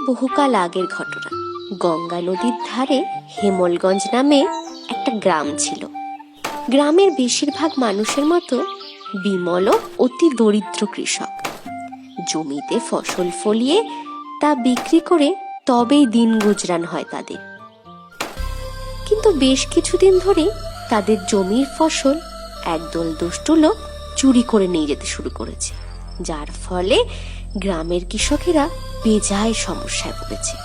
বহুকাল আগের ঘটনা। গঙ্গা নদীর ধারে হেমলগঞ্জ নামে একটা গ্রাম ছিল। গ্রামের বেশিরভাগ মানুষের মতো বিমলও অতি দরিদ্র কৃষক। জমিতে ফসল ফলিয়ে তা বিক্রি করে তবেই দিন গুজরান হয় তাদের। কিন্তু বেশ কিছুদিন ধরে তাদের জমির ফসল একদল দুষ্টু লোক চুরি করে নিয়ে যেতে শুরু করেছে, যার ফলে গ্রামের কৃষকেরা বেজায় সমস্যায় পড়েছে।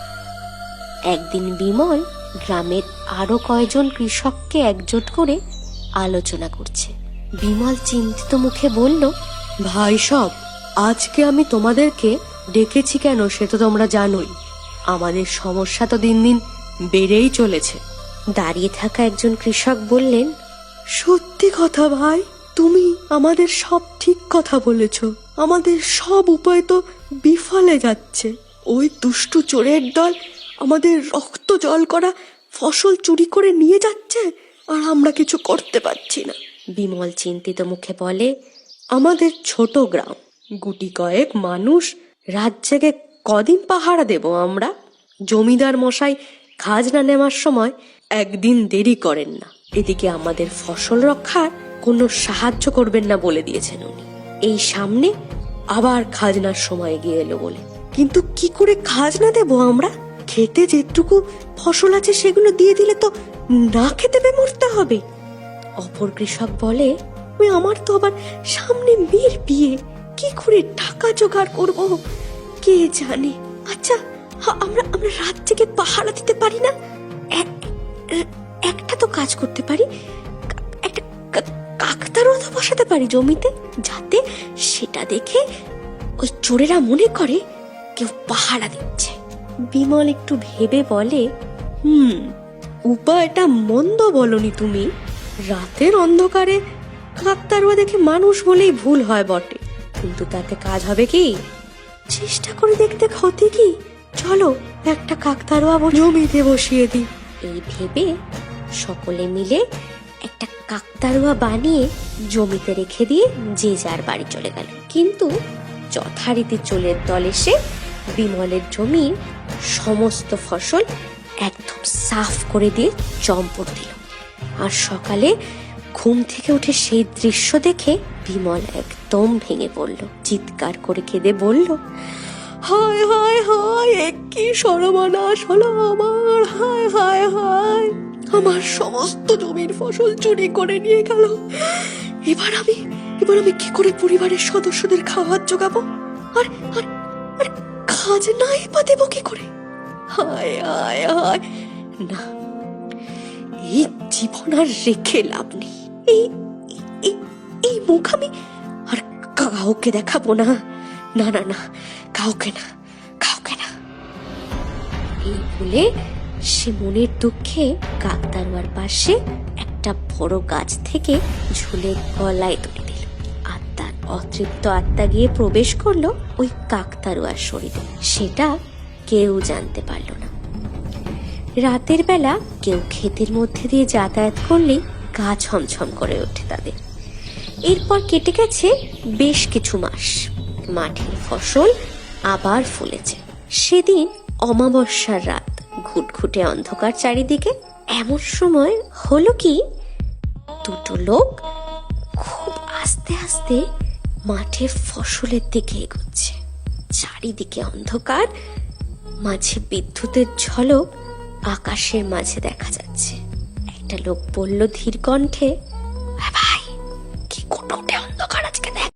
একদিন বিমল গ্রামের আরো কয়েকজন কৃষককে একজোট করে আলোচনা করছে। বিমল চিন্তিত মুখে বলল, ভাই সব, আজকে আমি তোমাদেরকে ডেকেছি কেন সে তো তোমরা জানোই। আমাদের সমস্যা তো দিন দিন বেড়েই চলেছে। দাঁড়িয়ে থাকা একজন কৃষক বললেন, সত্যি কথা ভাই, তুমি আমাদের সব ঠিক কথা বলেছ। আমাদের সব উপায় তো বিফলে যাচ্ছে। ওই দুষ্টু চোরের দল আমাদের রক্ত জল করা ফসল চুরি করে নিয়ে যাচ্ছে, আর আমরা কিছু করতে পারছি না। বিমল চিন্তিত মুখে বলে, আমাদের ছোট গ্রাম, গুটি কয়েক মানুষ, রাত জেগে কদিন পাহারা দেব আমরা? জমিদার মশাই খাজনা নেওয়ার সময় একদিন দেরি করেন না। এদিকে আমাদের ফসল রক্ষার কোনো সাহায্য করবেন না বলে দিয়েছেন উনি। এই সামনে আবার খাজনার সময় গিয়ে এলো বলে। কিন্তু কি করে খাজনা দেব আমরা? খেতে যেটুকু ফসল আছে সেগুলো দিয়ে দিলে তো না খেতে পেয়ে মরতে হবে। অপর কৃষক বলে, ওই আমার তো আবার সামনে মেয়ের বিয়ে, কি করে টাকা জোগাড় করব কে জানে। আচ্ছা, আমরা রাত থেকে পাহারা দিতে পারি না? একটা তো কাজ করতে পারি, একটা কাকতারও তো বসাতে পারি জমিতে, যাতে সেটা দেখে ওই চোরেরা মনে করে কেউ পাহারা দিচ্ছে। বিমল একটু ভেবে বলে, উপায়টা মন্দ বলনি তুমি। রাতের অন্ধকারে কাকতারুয়া দেখে মানুষ বলেই ভুল হয় বটে, কিন্তু তাতে কাজ হবে কি? চেষ্টা করে দেখতে ক্ষতি কি? চলো একটা কাকতারুয়া জমিতে বসিয়ে দিই। এই ভেবে সকলে মিলে একটা কাকতারুয়া বানিয়ে জমিতে রেখে দিয়ে যে যার বাড়ি চলে গেল। কিন্তু যথারীতি চোরের দল এসে বিমলের জমির সমস্ত ফসল একদম সাফ করে দিয়ে চম্পট দিল। আর সকালে ঘুম থেকে উঠে সেই দৃশ্য দেখে বিমল একদম ভেঙে পড়ল। চিৎকার করে কেঁদে বলল, হায় হায় হায়, কি সর্বনাশ হলো আমার! হায় হায় হায়, আমার সমস্ত জমির ফসল চুরি করে নিয়ে গেল। এবার আমি কি করে পরিবারের সদস্যদের খাবার জোগাবো? আর আর আর খাজনাই বা দেবো কি করে? হায় হায় হায়, না, এই জীবন আর রেখে লাভ নেই। এই মুখ আমি আর কাউকে দেখাবো না। না না না, কাউকে না। এই বলে সে মনের দুঃখে কাকতারুয়ার পাশে একটা বড় গাছ থেকে ঝুলে গলায় দড়ি দিল। আর তার অতৃপ্ত আত্মা গিয়ে প্রবেশ করলো ওই কাকতারুয়ার শরীরে। সেটা কেউ জানতে পারল না। রাতের বেলা কেউ ক্ষেতের মধ্যে দিয়ে যাতায়াত করলেই গা ছমছম করে ওঠে তাদের। এরপর কেটে গেছে বেশ কিছু মাস। মাঠের ফসল আবার ফলেছে। সেদিন অমাবস্যার রাত, ঘুটঘুটে অন্ধকার চারিদিকে। এমন সময় হলো কি, দুটো লোক খুব আস্তে আস্তে মাঠের ফসলের দিকে এগোচ্ছে। চারিদিকে অন্ধকার, মাঝে বিদ্যুতের ঝলক আকাশের মাঝে দেখা যাচ্ছে। একটা লোক বলল ধীর কণ্ঠে, ভাই, কি কোটে